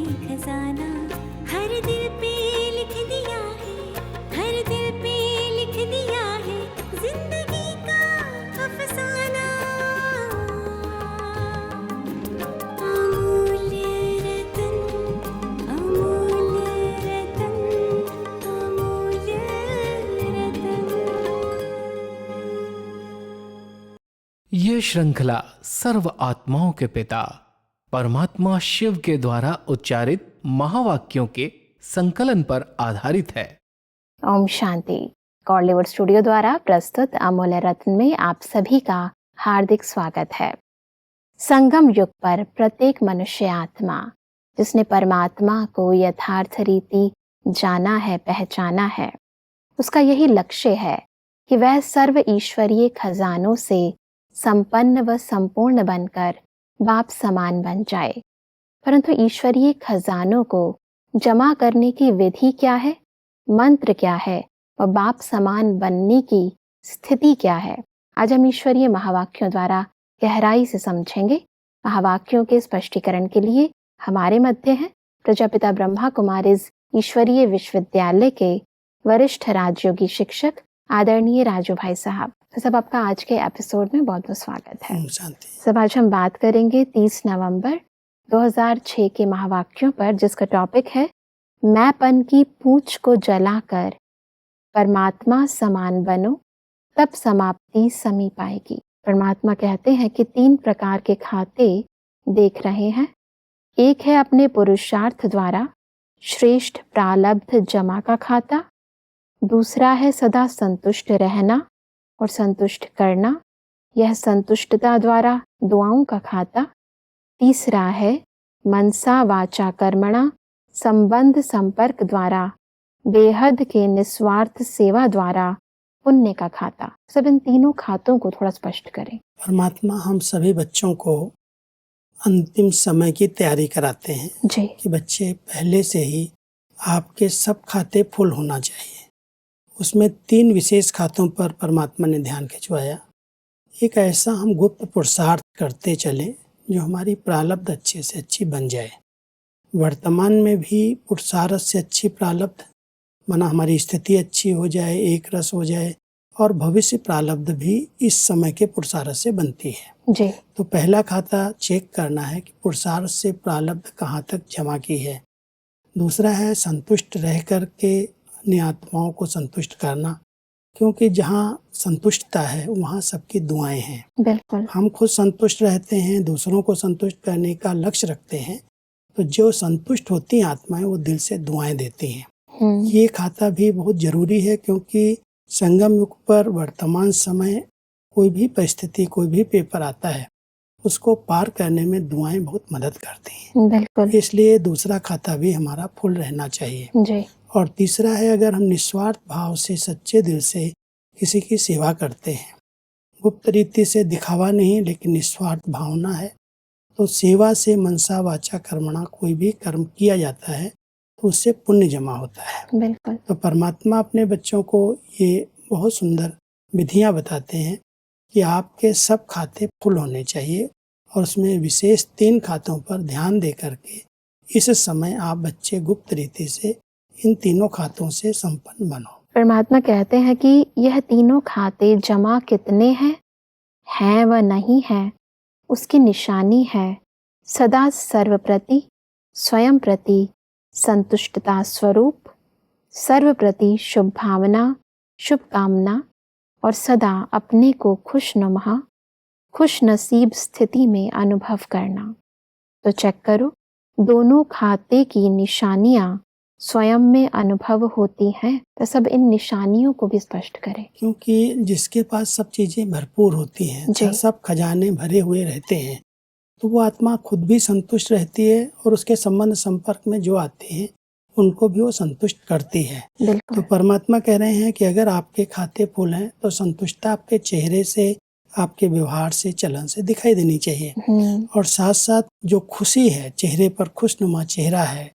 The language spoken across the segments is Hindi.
खजाना हर दिल पे लिख दिया है, हर दिल पे लिख दिया है जिंदगी का अफसाना। अमूल्य रतन, अमूल्य रतन, अमूल्य रतन। ये श्रृंखला सर्व आत्माओं के पिता परमात्मा शिव के द्वारा उच्चारित महावाक्यों के संकलन पर आधारित है। ओम शांति। कॉलीवुड स्टूडियो द्वारा प्रस्तुत अमूल्य रत्न में आप सभी का हार्दिक स्वागत है। संगम युग पर प्रत्येक मनुष्य आत्मा जिसने परमात्मा को यथार्थ रीति जाना है, पहचाना है, उसका यही लक्ष्य है कि वह सर्व ईश्वरीय खजानों से संपन्न व संपूर्ण बनकर बाप समान बन जाए। परंतु ईश्वरीय खजानों को जमा करने की विधि क्या है, मंत्र क्या है व बाप समान बनने की स्थिति क्या है, आज हम ईश्वरीय महावाक्यों द्वारा गहराई से समझेंगे। महावाक्यों के स्पष्टीकरण के लिए हमारे मध्य हैं प्रजापिता ब्रह्मा कुमारीज ईश्वरीय विश्वविद्यालय के वरिष्ठ राजयोगी शिक्षक आदरणीय राजू भाई साहब। तो सब आपका आज के एपिसोड में बहुत बहुत स्वागत है। सब आज हम बात करेंगे 30 नवंबर 2006 के महावाक्यों पर, जिसका टॉपिक है मैंपन की पूंछ को जलाकर परमात्मा समान बनो तब समाप्ति समीप आएगी। परमात्मा कहते हैं कि 3 प्रकार के खाते देख रहे हैं। एक है अपने पुरुषार्थ द्वारा श्रेष्ठ प्रारब्ध जमा का खाता, दूसरा है सदा संतुष्ट रहना और संतुष्ट करना, यह संतुष्टता द्वारा दुआओं का खाता, तीसरा है मनसा वाचा कर्मणा संबंध संपर्क द्वारा बेहद के निस्वार्थ सेवा द्वारा पुण्य का खाता। सब इन तीनों खातों को थोड़ा स्पष्ट करें। परमात्मा हम सभी बच्चों को अंतिम समय की तैयारी कराते हैं जी। कि बच्चे पहले से ही आपके सब खाते फुल होना चाहिए। उसमें 3 विशेष खातों पर परमात्मा ने ध्यान खिंचवाया। एक ऐसा हम गुप्त पुरुषार्थ करते चले जो हमारी प्रारब्ध अच्छे से अच्छी बन जाए। वर्तमान में भी पुरुषार्थ से अच्छी प्रारब्ध माना हमारी स्थिति अच्छी हो जाए, एक रस हो जाए, और भविष्य प्रारब्ध भी इस समय के पुरुषार्थ से बनती है। जी। तो पहला खाता चेक करना है कि पुरुषार्थ से प्रारब्ध कहाँ तक जमा की है। दूसरा है संतुष्ट रह कर के अन्य आत्माओं को संतुष्ट करना, क्योंकि जहाँ संतुष्टता है वहाँ सबकी दुआएं हैं। बिल्कुल। हम खुद संतुष्ट रहते हैं, दूसरों को संतुष्ट करने का लक्ष्य रखते हैं, तो जो संतुष्ट होती हैं आत्माएं वो दिल से दुआएं देती हैं। ये खाता भी बहुत जरूरी है, क्योंकि संगम युग पर वर्तमान समय कोई भी परिस्थिति, कोई भी पेपर आता है, उसको पार करने में दुआएं बहुत मदद करती हैं। बिल्कुल। इसलिए दूसरा खाता भी हमारा फुल रहना चाहिए। जी। और तीसरा है, अगर हम निस्वार्थ भाव से सच्चे दिल से किसी की सेवा करते हैं, गुप्त रीति से दिखावा नहीं लेकिन निस्वार्थ भावना है, तो सेवा से मनसा वाचा कर्मणा कोई भी कर्म किया जाता है तो उससे पुण्य जमा होता है। बिल्कुल। तो परमात्मा अपने बच्चों को ये बहुत सुंदर विधियां बताते हैं कि आपके सब खाते फुल होने चाहिए, और उसमें विशेष 3 खातों पर ध्यान दे करके इस समय आप बच्चे गुप्त रीति से इन तीनों खातों से संपन्न बनो। परमात्मा कहते हैं कि यह तीनों खाते जमा कितने हैं व नहीं हैं, उसकी निशानी है सदा सर्वप्रति स्वयं प्रति संतुष्टता स्वरूप, सर्व प्रति शुभ भावना, शुभ कामना और सदा अपने को खुशनुमा, खुश नसीब स्थिति में अनुभव करना। तो चेक करो, दोनों खाते की निशानियां स्वयं में अनुभव होती हैं, तो सब इन निशानियों को भी स्पष्ट करें। क्योंकि जिसके पास सब चीजें भरपूर होती हैं, सब खजाने भरे हुए रहते हैं, तो वो आत्मा खुद भी संतुष्ट रहती है और उसके संबंध संपर्क में जो आते हैं उनको भी वो संतुष्ट करती है। तो परमात्मा कह रहे हैं कि अगर आपके खाते फुल हैं तो संतुष्टता आपके चेहरे से, आपके व्यवहार से, चलन से दिखाई देनी चाहिए। और साथ साथ जो खुशी है, चेहरे पर खुशनुमा चेहरा है,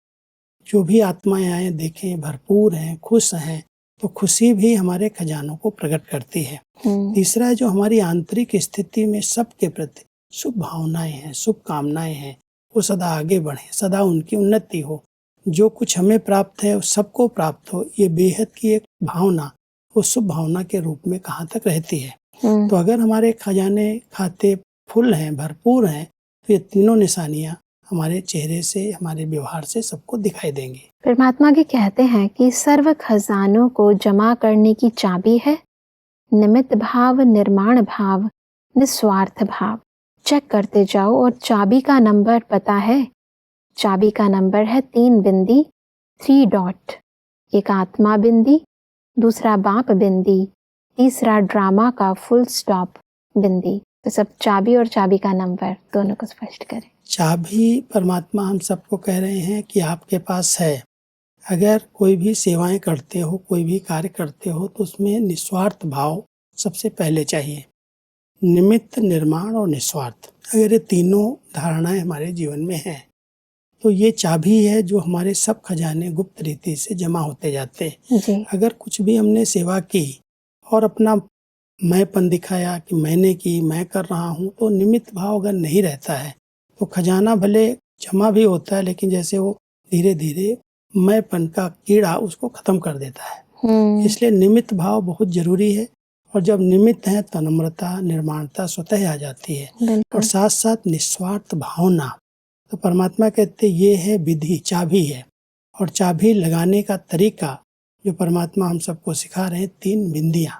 जो भी आत्माएं आए देखें भरपूर हैं, खुश हैं, तो खुशी भी हमारे खजानों को प्रकट करती है। तीसरा, जो हमारी आंतरिक स्थिति में सबके प्रति शुभ भावनाएं हैं, शुभ कामनाएं हैं, वो सदा आगे बढ़े, सदा उनकी उन्नति हो, जो कुछ हमें प्राप्त है सबको प्राप्त हो। ये बेहद की एक भावना वो शुभ भावना के रूप में कहाँ तक रहती है। तो अगर हमारे खजाने खाते फुल हैं, भरपूर हैं, तो ये तीनों निशानियां हमारे चेहरे से, हमारे व्यवहार से सबको दिखाई देंगी। परमात्मा जी कहते हैं कि सर्व खजानों को जमा करने की चाबी है निमित्त भाव, निर्माण भाव, निस्वार्थ भाव। चेक करते जाओ और चाबी का नंबर पता है। चाबी का नंबर है 3 बिंदी, 3 डॉट। एक आत्मा बिंदी, दूसरा बाप बिंदी, तीसरा ड्रामा का फुल स्टॉप बिंदी। तो सब चाबी और चाबी का नंबर दोनों को स्पष्ट करें। चाबी परमात्मा हम सबको कह रहे हैं कि आपके पास है। अगर कोई भी सेवाएं करते हो, कोई भी कार्य करते हो, तो उसमें निस्वार्थ भाव सबसे पहले चाहिए। निमित्त, निर्माण और निस्वार्थ, अगर ये तीनों धारणाएं हमारे जीवन में हैं तो ये चाबी है जो हमारे सब खजाने गुप्त रीति से जमा होते जाते हैं। अगर कुछ भी हमने सेवा की और अपना मैंपन दिखाया कि मैंने की, मैं कर रहा हूँ, तो निमित्त भाव अगर नहीं रहता है तो खजाना भले जमा भी होता है, लेकिन जैसे वो धीरे धीरे मैंपन का कीड़ा उसको खत्म कर देता है। इसलिए निमित्त भाव बहुत जरूरी है। और जब निमित्त है तो नम्रता, निर्माणता स्वतः आ जाती है, और साथ साथ निस्वार्थ भावना। तो परमात्मा कहते ये है विधि, चाबी है। और चाबी लगाने का तरीका जो परमात्मा हम सबको सिखा रहे हैं, 3 बिंदियां।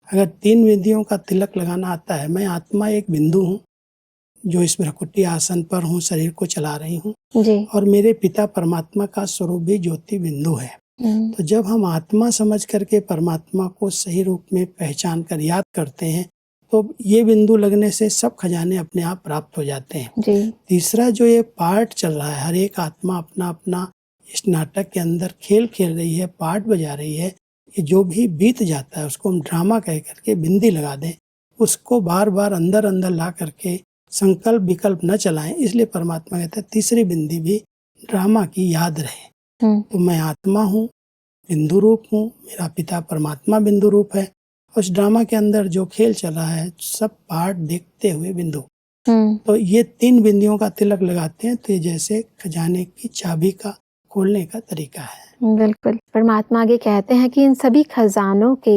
अगर 3 बिंदियों का तिलक लगाना आता है, मैं आत्मा एक बिंदु हूँ जो इस भ्रकुटी आसन पर हूँ, शरीर को चला रही हूँ, और मेरे पिता परमात्मा का स्वरूप भी ज्योति बिंदु है। तो जब हम आत्मा समझ करके परमात्मा को सही रूप में पहचान कर याद करते हैं, तो ये बिंदु लगने से सब खजाने अपने आप प्राप्त हो जाते हैं। तीसरा जो ये पार्ट चल रहा है, हर एक आत्मा अपना अपना इस नाटक के अंदर खेल खेल रही है, पार्ट बजा रही है। ये जो भी बीत जाता है उसको हम ड्रामा कह करके बिंदी लगा दें, उसको बार बार अंदर अंदर ला करके संकल्प विकल्प न चलाएं। इसलिए परमात्मा कहता है तीसरी बिंदी भी ड्रामा की याद रहे। तो मैं आत्मा हूँ, बिंदु रूप हूँ, मेरा पिता परमात्मा बिंदु रूप है। उस ड्रामा के अंदर जो खेल चला है सब पार्ट देखते हुए बिंदु। तो ये 3 बिंदियों का तिलक लगाते हैं, तो ये जैसे खजाने की चाबी का खोलने का तरीका है। बिल्कुल। परमात्मा आगे कहते हैं कि इन सभी खजानों के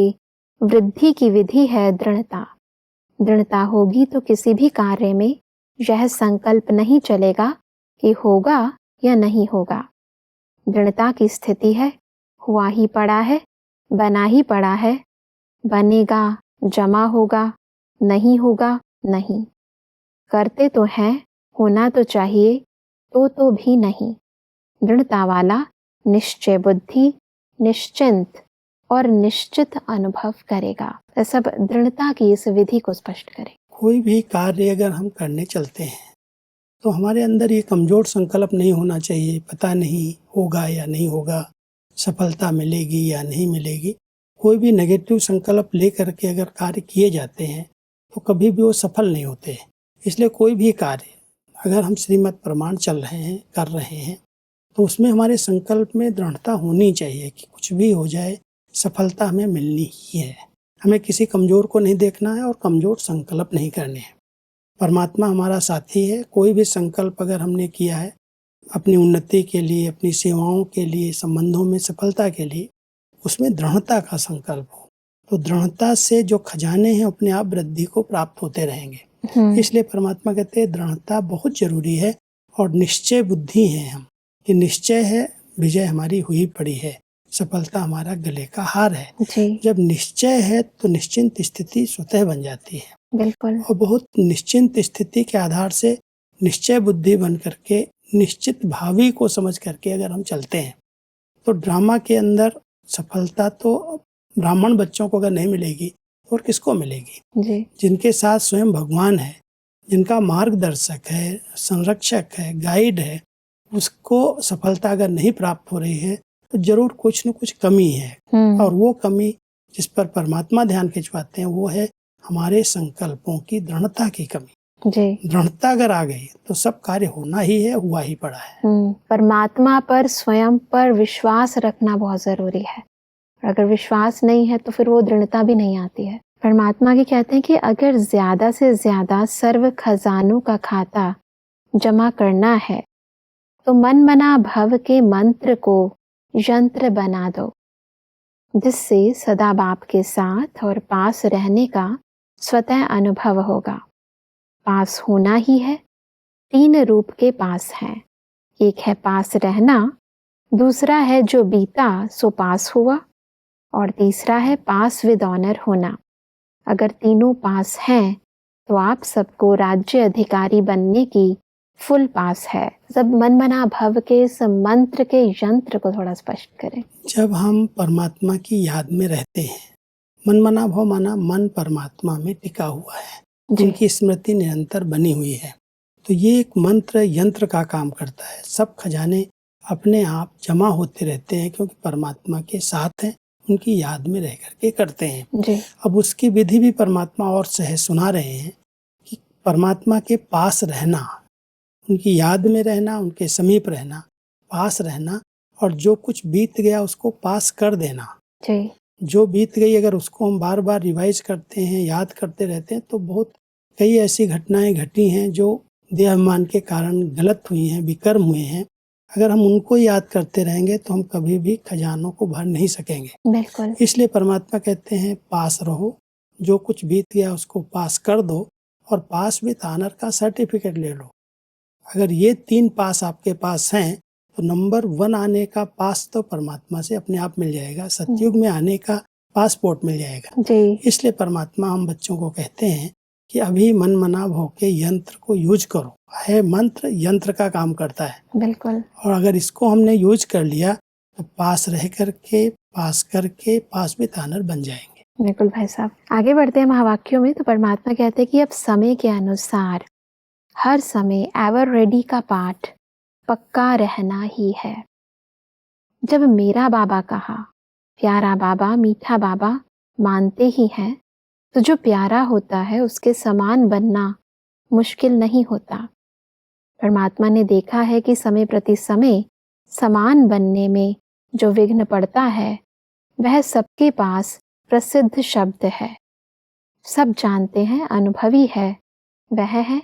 वृद्धि की विधि है दृढ़ता। दृढ़ता होगी तो किसी भी कार्य में यह संकल्प नहीं चलेगा कि होगा या नहीं होगा। दृढ़ता की स्थिति है हुआ ही पड़ा है, बना ही पड़ा है, बनेगा, जमा होगा, नहीं होगा नहीं। करते तो हैं, होना तो चाहिए, तो भी नहीं। दृढ़ता वाला निश्चय बुद्धि, निश्चिंत और निश्चित अनुभव करेगा। सब दृढ़ता की इस विधि को स्पष्ट करें। कोई भी कार्य अगर हम करने चलते हैं तो हमारे अंदर ये कमजोर संकल्प नहीं होना चाहिए, पता नहीं होगा या नहीं होगा, सफलता मिलेगी या नहीं मिलेगी। कोई भी नेगेटिव संकल्प लेकर के अगर कार्य किए जाते हैं तो कभी भी वो सफल नहीं होते। इसलिए कोई भी कार्य अगर हम श्रीमद् प्रमाण चल रहे हैं, कर रहे हैं, तो उसमें हमारे संकल्प में दृढ़ता होनी चाहिए कि कुछ भी हो जाए सफलता हमें मिलनी ही है। हमें किसी कमजोर को नहीं देखना है और कमजोर संकल्प नहीं करने हैं। परमात्मा हमारा साथी है। कोई भी संकल्प अगर हमने किया है अपनी उन्नति के लिए, अपनी सेवाओं के लिए, संबंधों में सफलता के लिए, उसमें दृढ़ता का संकल्प हो, तो दृढ़ता से जो खजाने हैं अपने आप वृद्धि को प्राप्त होते रहेंगे। इसलिए परमात्मा कहते हैं दृढ़ता बहुत जरूरी है। और निश्चय बुद्धि है हम, कि निश्चय है, विजय हमारी हुई पड़ी है, सफलता हमारा गले का हार है। जब निश्चय है तो निश्चिंत स्थिति स्वतः बन जाती है। बिल्कुल। और बहुत निश्चिंत स्थिति के आधार से निश्चय बुद्धि बन करके निश्चित भावी को समझ करके अगर हम चलते हैं तो ड्रामा के अंदर सफलता तो ब्राह्मण बच्चों को अगर नहीं मिलेगी और किसको मिलेगी? जिनके साथ स्वयं भगवान है, जिनका मार्गदर्शक है, संरक्षक है, गाइड है, उसको सफलता अगर नहीं प्राप्त हो रही है तो जरूर कुछ न कुछ कमी है। और वो कमी जिस पर परमात्मा ध्यान खिंचवाते हैं वो है हमारे संकल्पों की दृढ़ता की कमी। दृढ़ता अगर आ गई तो सब कार्य होना ही है, हुआ ही पड़ा है। परमात्मा पर, स्वयं पर विश्वास रखना बहुत जरूरी है। अगर विश्वास नहीं है तो फिर वो दृढ़ता भी नहीं आती है। परमात्मा के कहते हैं कि अगर ज्यादा से ज्यादा सर्व खजानों का खाता जमा करना है तो मन मना भव के मंत्र को यंत्र बना दो, जिससे सदा बाप के साथ और पास रहने का स्वतः अनुभव होगा। पास होना ही है। 3 रूप के पास है। एक है पास रहना, दूसरा है जो बीता सो पास हुआ, और तीसरा है पास विद ऑनर होना। अगर तीनों पास हैं तो आप सबको राज्य अधिकारी बनने की फुल पास है। सब मन मना भव के इस मंत्र के यंत्र को थोड़ा स्पष्ट करें। जब हम परमात्मा की याद में रहते हैं, मन मना भव माना मन परमात्मा में टिका हुआ है, जिनकी स्मृति निरंतर बनी हुई है, तो ये एक मंत्र यंत्र का काम करता है। सब खजाने अपने आप जमा होते रहते हैं, क्योंकि परमात्मा के साथ हैं, उनकी याद में रह करके करते हैं। जी। अब उसकी विधि भी परमात्मा और सहज सुना रहे हैं कि परमात्मा के पास रहना, उनकी याद में रहना, उनके समीप रहना, पास रहना, और जो कुछ बीत गया उसको पास कर देना। जी। जो बीत गई अगर उसको हम बार बार रिवाइज करते हैं, याद करते रहते हैं, तो बहुत कई ऐसी घटनाएं घटी हैं जो देहाभिमान के कारण गलत हुई हैं, विकर्म हुए हैं। अगर हम उनको याद करते रहेंगे तो हम कभी भी खजानों को भर नहीं सकेंगे। बिल्कुल। इसलिए परमात्मा कहते हैं पास रहो, जो कुछ बीत गया उसको पास कर दो, और पास विद ऑनर का सर्टिफिकेट ले लो। अगर ये 3 पास आपके पास हैं तो नंबर 1 आने का पास तो परमात्मा से अपने आप मिल जाएगा, सतयुग में आने का पासपोर्ट मिल जाएगा। जी। इसलिए परमात्मा हम बच्चों को कहते हैं कि अभी मन मना भव के यंत्र को यूज करो। है मंत्र यंत्र का काम करता है। बिल्कुल। और अगर इसको हमने यूज कर लिया तो पास रह करके पास करके पास विद ऑनर बन जाएंगे। बिल्कुल भाई साहब। आगे बढ़ते हैं महावाक्यों में। तो परमात्मा कहते हैं कि अब समय के अनुसार हर समय एवर रेडी का पाठ पक्का रहना ही है। जब मेरा बाबा कहा, प्यारा बाबा मीठा बाबा मानते ही हैं, तो जो प्यारा होता है उसके समान बनना मुश्किल नहीं होता। परमात्मा ने देखा है कि समय प्रति समय समान बनने में जो विघ्न पड़ता है वह सबके पास प्रसिद्ध शब्द है, सब जानते हैं, अनुभवी है, वह है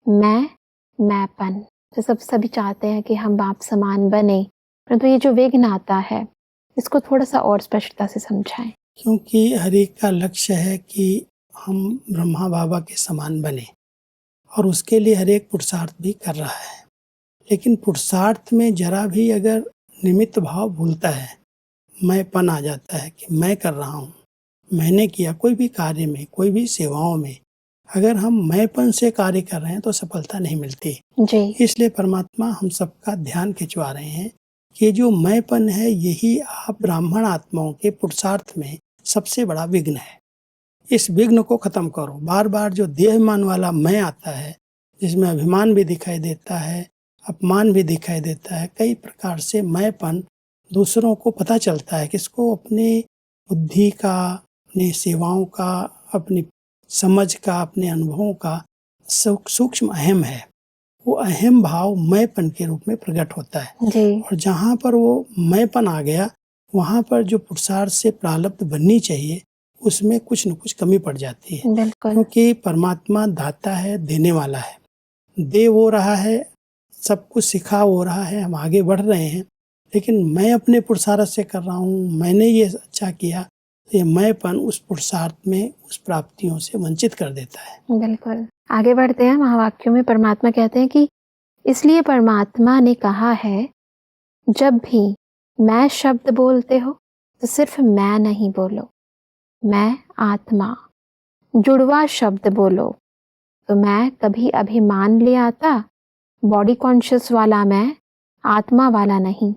मैंपन। तो सब सभी चाहते हैं कि हम बाप समान बने, परंतु ये जो विघ्न आता है इसको थोड़ा सा और स्पष्टता से समझाएं। क्योंकि हर एक का लक्ष्य है कि हम ब्रह्मा बाबा के समान बने, और उसके लिए हर एक पुरुषार्थ भी कर रहा है। लेकिन पुरुषार्थ में जरा भी अगर निमित्त भाव भूलता है, मैंपन आ जाता है कि मैं कर रहा हूँ, मैंने किया, कोई भी कार्य में, कोई भी सेवाओं में अगर हम मैंपन से कार्य कर रहे हैं तो सफलता नहीं मिलती। जी। इसलिए परमात्मा हम सबका ध्यान खिंचवा रहे हैं कि जो मैंपन है यही आप ब्राह्मण आत्माओं के पुरुषार्थ में सबसे बड़ा विघ्न है। इस विघ्न को खत्म करो। बार बार जो देहमान वाला मैं आता है, जिसमें अभिमान भी दिखाई देता है, अपमान भी दिखाई देता है, कई प्रकार से मैंपन दूसरों को पता चलता है, किसको अपनी बुद्धि का, अपनी सेवाओं का, अपनी समझ का, अपने अनुभवों का सूक्ष्म अहम है। वो अहम भाव मैंपन के रूप में प्रकट होता है। जी। और जहाँ पर वो मैंपन आ गया, वहाँ पर जो पुरुषार्थ से प्रारब्ध बननी चाहिए उसमें कुछ न कुछ कमी पड़ जाती है। बिल्कुल। क्योंकि परमात्मा दाता है, देने वाला है, दे वो रहा है, सब कुछ सिखा हो रहा है, हम आगे बढ़ रहे हैं, लेकिन मैं अपने पुरुषार्थ से कर रहा हूँ, मैंने ये अच्छा किया, तो ये मैंपन उस पुरुषार्थ में उस प्राप्तियों से वंचित कर देता है। बिल्कुल। आगे बढ़ते हैं महावाक्यों में। परमात्मा कहते हैं कि इसलिए परमात्मा ने कहा है, जब भी मैं शब्द बोलते हो तो सिर्फ मैं नहीं बोलो, मैं आत्मा जुड़वा शब्द बोलो। तो मैं कभी अभिमान ले आता, बॉडी कॉन्शियस वाला मैं, आत्मा वाला नहीं।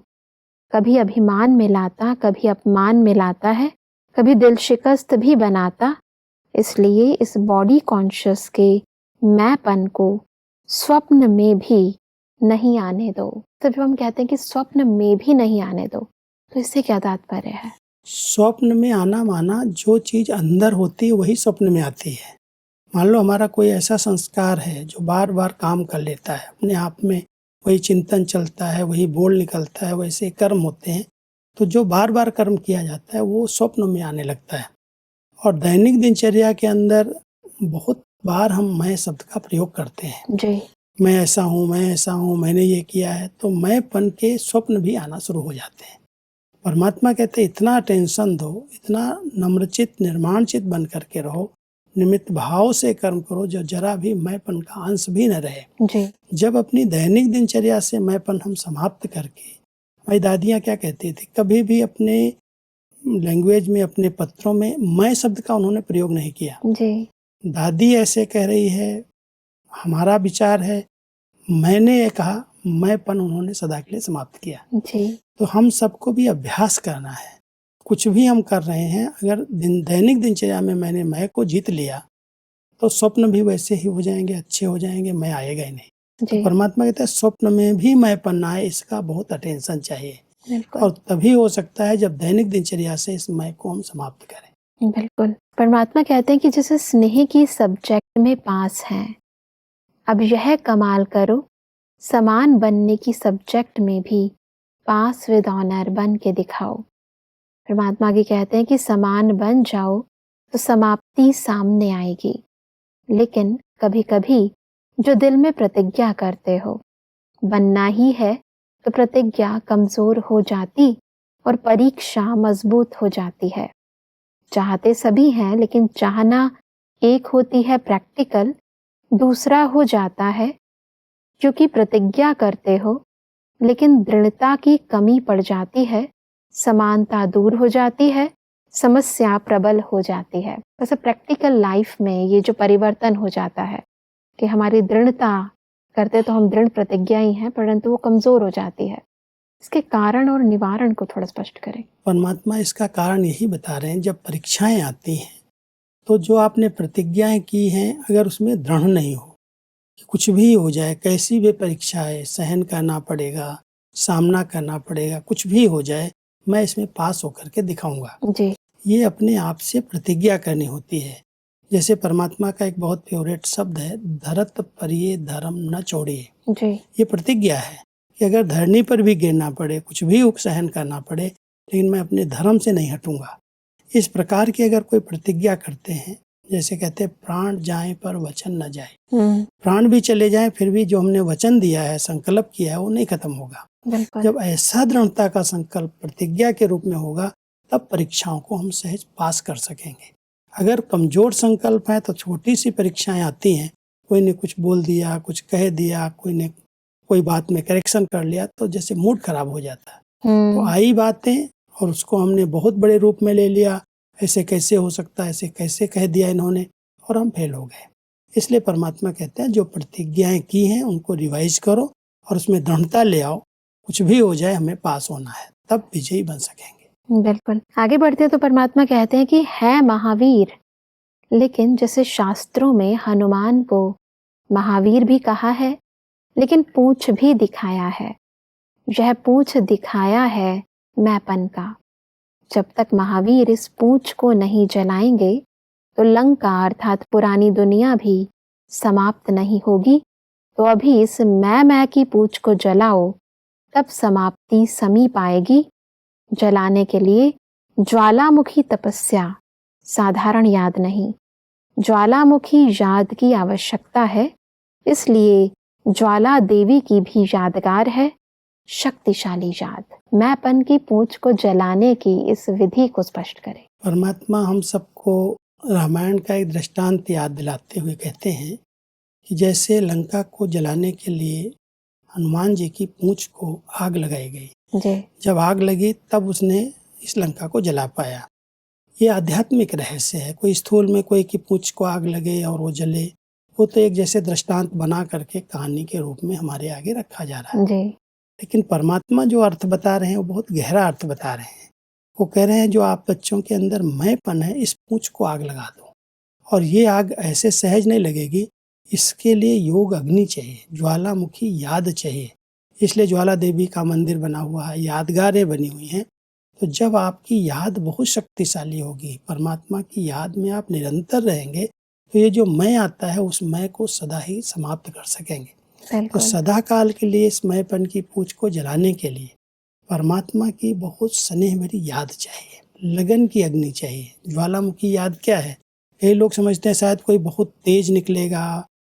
कभी अभिमान में लाता, कभी अपमान में लाता है, कभी दिल शिकस्त भी बनाता। इसलिए इस बॉडी कॉन्शियस के मैंपन को स्वप्न में भी नहीं आने दो। तो जब हम कहते हैं कि स्वप्न में भी नहीं आने दो, तो इससे क्या तात्पर्य है? स्वप्न में आना माना जो चीज अंदर होती है वही स्वप्न में आती है। मान लो हमारा कोई ऐसा संस्कार है जो बार बार काम कर लेता है, अपने आप में वही चिंतन चलता है, वही बोल निकलता है, वैसे कर्म होते हैं, तो जो बार बार कर्म किया जाता है वो स्वप्न में आने लगता है। और दैनिक दिनचर्या के अंदर बहुत बार हम मैं शब्द का प्रयोग करते हैं। जी। मैं ऐसा हूँ, मैं ऐसा हूँ, मैंने ये किया है, तो मैंपन के स्वप्न भी आना शुरू हो जाते हैं। परमात्मा कहते हैं इतना टेंशन दो, इतना नम्रचित निर्माणचित बन करके रहो, निमित्त भाव से कर्म करो, जो जरा भी मैंपन का अंश भी न रहे। जी। जब अपनी दैनिक दिनचर्या से मैंपन हम समाप्त करके, मेरी दादियाँ क्या कहती थी, कभी भी अपने लैंग्वेज में, अपने पत्रों में मैं शब्द का उन्होंने प्रयोग नहीं किया। जी। दादी ऐसे कह रही है, हमारा विचार है, मैंने ये कहा, मैंपन उन्होंने सदा के लिए समाप्त किया। जी। तो हम सबको भी अभ्यास करना है। कुछ भी हम कर रहे हैं, अगर दैनिक दिनचर्या में मैंने मैं को जीत लिया, तो स्वप्न भी वैसे ही हो जाएंगे, अच्छे हो जाएंगे, मैं आएगा ही नहीं। तो जी। परमात्मा कहते हैं स्वप्न में भी मैंपन ना आए, इसका बहुत अटेंशन चाहिए। बिल्कुल। और तभी हो सकता है जब दैनिक दिनचर्या से इस मैं को हम समाप्त करें। बिल्कुल। परमात्मा कहते हैं कि जैसे स्नेह की सब्जेक्ट में पास हैं, अब यह कमाल करो, समान बनने की सब्जेक्ट में भी पास विद ऑनर बन के दिखाओ। परमात्मा की कहते हैं कि समान बन जाओ तो समाप्ति सामने आएगी, लेकिन कभी कभी जो दिल में प्रतिज्ञा करते हो बनना ही है, तो प्रतिज्ञा कमजोर हो जाती और परीक्षा मजबूत हो जाती है। चाहते सभी हैं, लेकिन चाहना एक होती है प्रैक्टिकल, दूसरा हो जाता है क्योंकि प्रतिज्ञा करते हो लेकिन दृढ़ता की कमी पड़ जाती है, समानता दूर हो जाती है, समस्या प्रबल हो जाती है। वैसे प्रैक्टिकल लाइफ में ये जो परिवर्तन हो जाता है कि हमारी दृढ़ता करते तो हम दृढ़ प्रतिज्ञा ही हैं, परंतु वो कमजोर हो जाती है। इसके कारण और निवारण को थोड़ा स्पष्ट करें। परमात्मा इसका कारण यही बता रहे हैं, जब परीक्षाएं आती हैं तो जो आपने प्रतिज्ञाएं की हैं, अगर उसमें दृढ़ नहीं हो, कुछ भी हो जाए, कैसी भी परीक्षा है, सहन करना पड़ेगा, सामना करना पड़ेगा, कुछ भी हो जाए, मैं इसमें पास होकर के दिखाऊंगा। जी। ये अपने आप से प्रतिज्ञा करनी होती है। जैसे परमात्मा का एक बहुत फेवरेट शब्द है, धरत परिये धर्म न छोड़िए। जी। ये प्रतिज्ञा है कि अगर धरनी पर भी गिरना पड़े, कुछ भी सहन करना पड़े, लेकिन मैं अपने धर्म से नहीं हटूंगा। इस प्रकार की अगर कोई प्रतिज्ञा करते हैं, जैसे कहते हैं प्राण जाए पर वचन न जाए, प्राण भी चले जाए फिर भी जो हमने वचन दिया है, संकल्प किया है, वो नहीं खत्म होगा। जब ऐसा दृढ़ता का संकल्प प्रतिज्ञा के रूप में होगा, तब परीक्षाओं को हम सहज पास कर सकेंगे। अगर कमजोर संकल्प है तो छोटी सी परीक्षाएं आती हैं, कोई ने कुछ बोल दिया, कुछ कह दिया, कोई ने कोई बात में करेक्शन कर लिया, तो जैसे मूड खराब हो जाता है। तो आई बातें और उसको हमने बहुत बड़े रूप में ले लिया, ऐसे कैसे हो सकता है, ऐसे कैसे कह दिया इन्होंने, और हम फेल हो गए। इसलिए परमात्मा कहते हैं जो प्रतिज्ञाएं की हैं उनको रिवाइज करो और उसमें दृढ़ता ले आओ। कुछ भी हो जाए, हमें पास होना है, तब विजयी बन सकेंगे। बिल्कुल। आगे बढ़ते तो परमात्मा कहते हैं कि है महावीर, लेकिन जैसे शास्त्रों में हनुमान को महावीर भी कहा है, लेकिन पूंछ भी दिखाया है। यह पूंछ दिखाया है मैंपन का। जब तक महावीर इस पूंछ को नहीं जलाएंगे, तो लंका अर्थात पुरानी दुनिया भी समाप्त नहीं होगी। तो अभी इस मैं की पूंछ को जलाओ, तब समाप्ति समीप आएगी। जलाने के लिए ज्वालामुखी तपस्या साधारण याद नहीं, ज्वालामुखी याद की आवश्यकता है। इसलिए ज्वाला देवी की भी यादगार है, शक्तिशाली याद। मैंपन की पूंछ को जलाने की इस विधि को स्पष्ट करें। परमात्मा हम सबको रामायण का एक दृष्टांत याद दिलाते हुए कहते हैं कि जैसे लंका को जलाने के लिए हनुमान जी की पूंछ को आग लगाई गई, जब आग लगी तब उसने इस लंका को जला पाया। ये आध्यात्मिक रहस्य है। कोई स्थूल में कोई की पूंछ को आग लगे और वो जले, वो तो एक जैसे दृष्टांत बना करके कहानी के रूप में हमारे आगे रखा जा रहा है। लेकिन परमात्मा जो अर्थ बता रहे हैं वो बहुत गहरा अर्थ बता रहे हैं। वो कह रहे हैं जो आप बच्चों के अंदर मैंपन है, इस पूंछ को आग लगा दो। और ये आग ऐसे सहज नहीं लगेगी, इसके लिए योग अग्नि चाहिए, ज्वालामुखी याद चाहिए। इसलिए ज्वाला देवी का मंदिर बना हुआ है, यादगारें बनी हुई हैं। तो जब आपकी याद बहुत शक्तिशाली होगी, परमात्मा की याद में आप निरंतर रहेंगे, तो ये जो मैं आता है उस मैं को सदा ही समाप्त कर सकेंगे। तो सदा काल के लिए इस मैंपन की पूंछ को जलाने के लिए परमात्मा की बहुत स्नेह भरी याद चाहिए, लगन की अग्नि चाहिए। ज्वालामुखी याद क्या है? कई लोग समझते हैं शायद कोई बहुत तेज निकलेगा,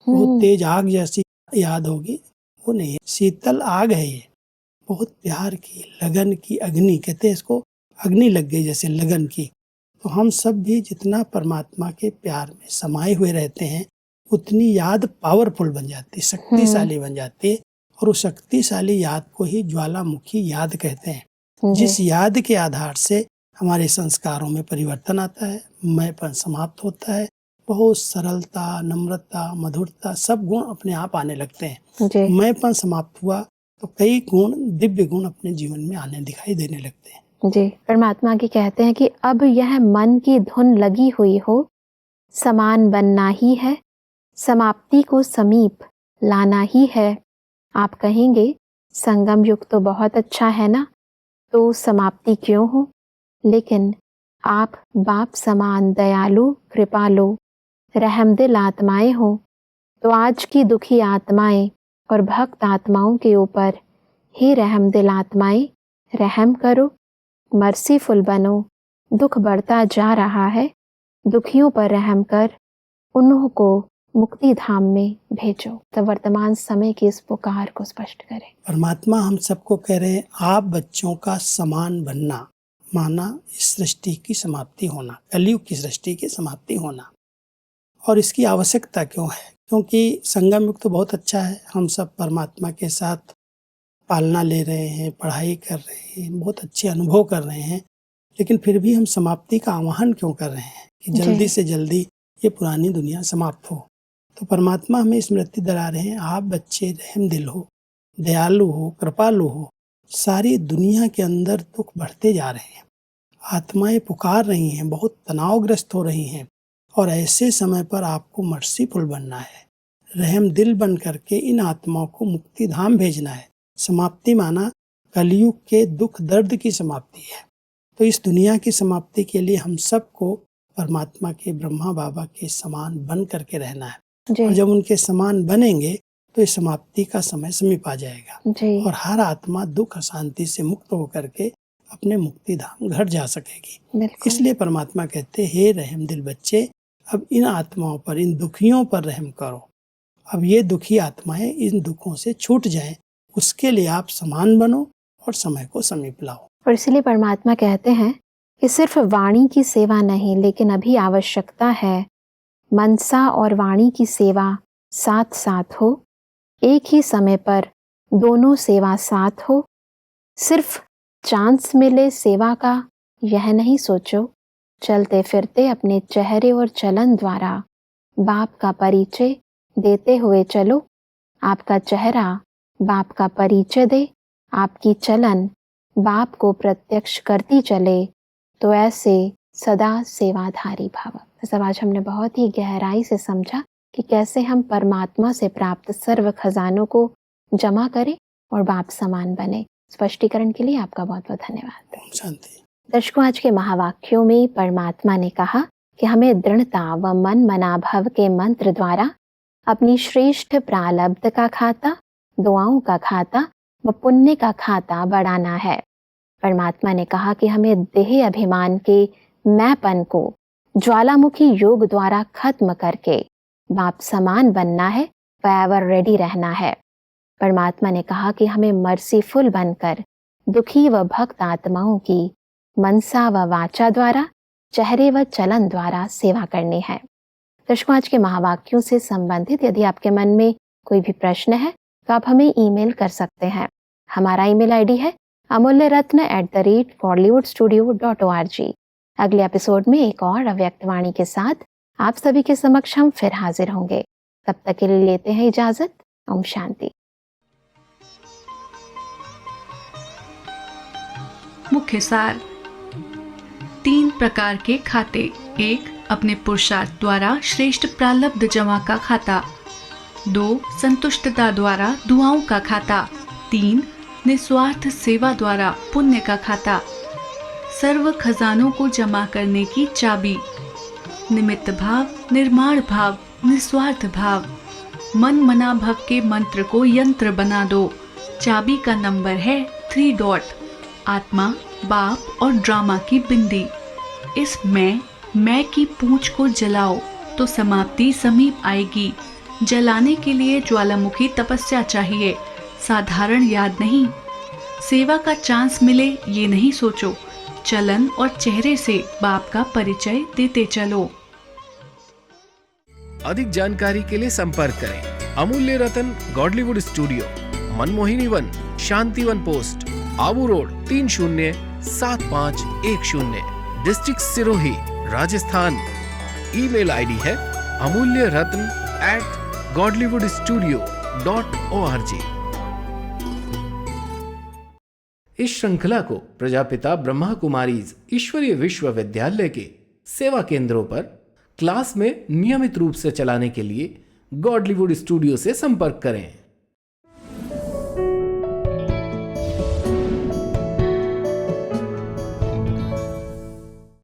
बहुत तेज आग जैसी याद होगी, वो नहीं है। शीतल आग है ये, बहुत प्यार की, लगन की अग्नि, कहते हैं इसको, अग्नि लग गई जैसे लगन की। तो हम सब भी जितना परमात्मा के प्यार में समाये हुए रहते हैं, उतनी याद पावरफुल बन जाती, शक्तिशाली बन जाती है। और उस शक्तिशाली याद को ही ज्वालामुखी याद कहते हैं, जिस याद के आधार से हमारे संस्कारों में परिवर्तन आता है, मैंपन समाप्त होता है, बहुत सरलता, नम्रता, मधुरता, सब गुण अपने आप आने लगते हैं। मैंपन समाप्त हुआ तो कई गुण, दिव्य गुण अपने जीवन में आने दिखाई देने लगते हैं। जी, परमात्मा की कहते हैं कि अब यह मन की धुन लगी हुई हो, समान बनना ही है, समाप्ति को समीप लाना ही है। आप कहेंगे संगम युग तो बहुत अच्छा है ना, तो समाप्ति क्यों हो? लेकिन आप बाप समान दयालु, कृपालु, रहमदिल आत्माएं हो, तो आज की दुखी आत्माएं और भक्त आत्माओं के ऊपर ही रहमदिल आत्माएं रहम करो, मर्सीफुल बनो। दुख बढ़ता जा रहा है, दुखियों पर रहम कर उन्हों को मुक्ति धाम में भेजो। तो वर्तमान समय की इस पुकार को स्पष्ट करें। परमात्मा हम सबको कह रहे हैं, आप बच्चों का समान बनना, माना इस सृष्टि की समाप्ति होना, कलयुग की सृष्टि की समाप्ति होना। और इसकी आवश्यकता क्यों है? क्योंकि संगम युग तो बहुत अच्छा है, हम सब परमात्मा के साथ पालना ले रहे हैं, पढ़ाई कर रहे हैं, बहुत अच्छे अनुभव कर रहे हैं, लेकिन फिर भी हम समाप्ति का आह्वान क्यों कर रहे हैं कि जल्दी से जल्दी ये पुरानी दुनिया समाप्त हो? तो परमात्मा हमें स्मृति दिला रहे हैं, आप बच्चे रहमदिल हो, दयालु हो, कृपालु हो। सारी दुनिया के अंदर दुख बढ़ते जा रहे हैं, आत्माएं पुकार रही हैं, बहुत तनावग्रस्त हो रही हैं, और ऐसे समय पर आपको मर्सीफुल बनना है, रहम दिल बन करके इन आत्माओं को मुक्ति धाम भेजना है। समाप्ति माना कलयुग के दुख दर्द की समाप्ति है। तो इस दुनिया की समाप्ति के लिए हम सबको परमात्मा के, ब्रह्मा बाबा के समान बन करके रहना है। और जब उनके समान बनेंगे तो इस समाप्ति का समय समीप आ जाएगा और हर आत्मा दुख अशांति से मुक्त होकर के अपने मुक्ति धाम घर जा सकेगी। इसलिए परमात्मा कहते, हे रहम दिल बच्चे, अब इन आत्माओं पर, इन दुखियों पर रहम करो। अब ये दुखी आत्माएं इन दुखों से छूट जाएं, उसके लिए आप समान बनो और समय को समीप लाओ। और इसलिए परमात्मा कहते हैं कि सिर्फ वाणी की सेवा नहीं, लेकिन अभी आवश्यकता है मनसा और वाणी की सेवा साथ साथ हो, एक ही समय पर दोनों सेवा साथ हो। सिर्फ चांस मिले सेवा का यह नहीं सोचो, चलते फिरते अपने चेहरे और चलन द्वारा बाप का परिचय देते हुए चलो। आपका चेहरा बाप का परिचय दे, आपकी चलन बाप को प्रत्यक्ष करती चले, तो ऐसे सदा सेवाधारी भाव। सब आज हमने बहुत ही गहराई से समझा कि कैसे हम परमात्मा से प्राप्त सर्व खजानों को जमा करें और बाप समान बने। स्पष्टीकरण के लिए आपका बहुत बहुत धन्यवाद। शांति। दर्शकों, आज के महावाक्यों में परमात्मा ने कहा कि हमें दृढ़ता व मन मनाभव के मंत्र द्वारा अपनी श्रेष्ठ प्रारब्ध का खाता, दुआओं का खाता व पुण्य का खाता बढ़ाना है। परमात्मा ने कहा कि हमें देह अभिमान के मैंपन को ज्वालामुखी योग द्वारा खत्म करके बाप समान बनना है, फॉरएवर रेडी रहना है। परमात्मा ने कहा कि हमें मर्सीफुल बनकर दुखी व भक्त आत्माओं की मनसा व वाचा द्वारा, चेहरे व चलन द्वारा सेवा करनी है। दर्शकों, आज के महावाक्यों से संबंधित यदि आपके मन में कोई भी प्रश्न है तो आप हमें ईमेल कर सकते हैं। हमारा ईमेल आईडी है amulyaratna@bollywoodstudio.org। अगले एपिसोड में एक और अव्यक्त वाणी के साथ आप सभी के समक्ष हम फिर हाजिर होंगे। तब तक के लिए लेते हैं इजाजत। ओम शांति। मुख्य सार। 3 प्रकार के खाते। 1. अपने पुरुषार्थ द्वारा श्रेष्ठ प्रारब्ध जमा का खाता। 2. संतुष्टता द्वारा दुआओं का खाता। 3. निस्वार्थ सेवा द्वारा पुण्य का खाता। सर्व खजानों को जमा करने की चाबी। निमित्त भाव, निर्माण भाव, निस्वार्थ भाव, मन मना भव के मंत्र को यंत्र बना दो। चाबी का नंबर है 3. आत्मा, बाप और ड्रामा की बिंदी। इस मैं की पूंछ को जलाओ तो समाप्ति समीप आएगी। जलाने के लिए ज्वालामुखी तपस्या चाहिए, साधारण याद नहीं। सेवा का चांस मिले ये नहीं सोचो, चलन और चेहरे से बाप का परिचय देते चलो। अधिक जानकारी के लिए संपर्क करें Amulya Ratan Godlywood studio, Manmohini Van, Shantivan post, Abu road 307510, district Sirohi, Rajasthan. Email ID है amulyaratn@godlywoodstudio.org। इस श्रृंखला को प्रजापिता ब्रह्मा कुमारीज ईश्वरीय विश्वविद्यालय के सेवा केंद्रों पर क्लास में नियमित रूप से चलाने के लिए गॉडलीवुड स्टूडियो से संपर्क करें।